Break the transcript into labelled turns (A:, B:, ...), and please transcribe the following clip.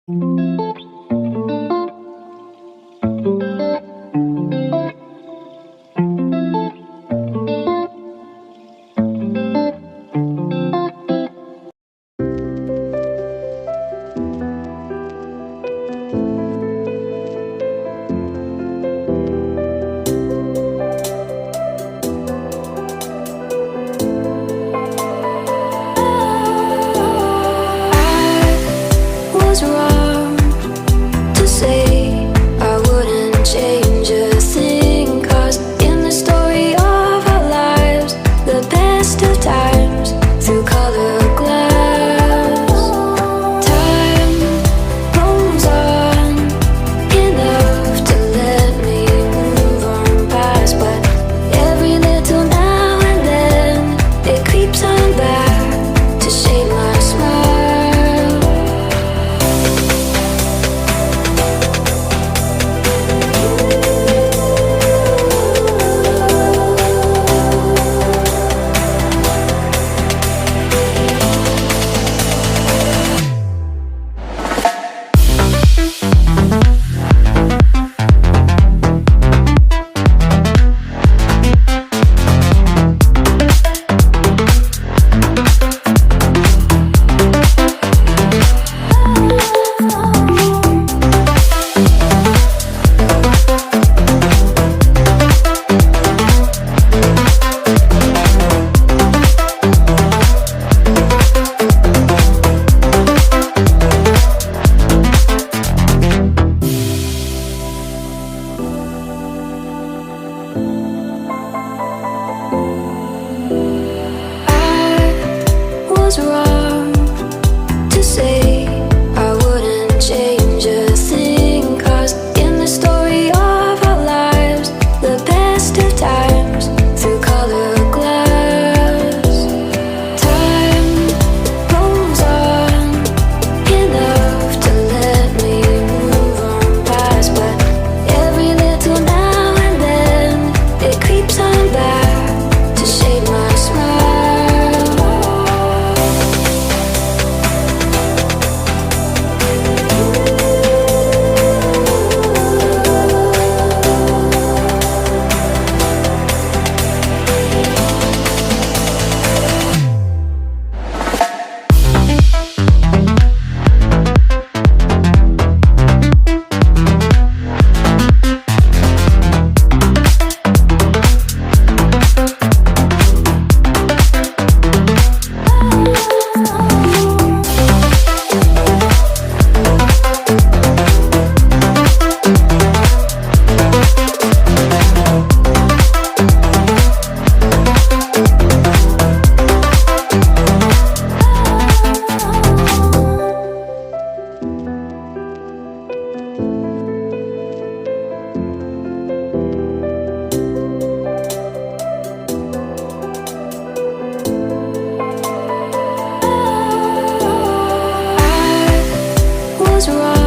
A: Was wrong to say I wouldn't change a thing, 'cause in the story of our lives, the best of times through color glass, time rolls on enough to let me move on past, but every little now and then it creeps on back to shade my smile. Was wrong to say I wouldn't change a thing, 'cause in the story of our lives, the best of times through color glass, time rolls on enough to let me move on past, but every little now and then it creeps on back to shade my smile. Was wrong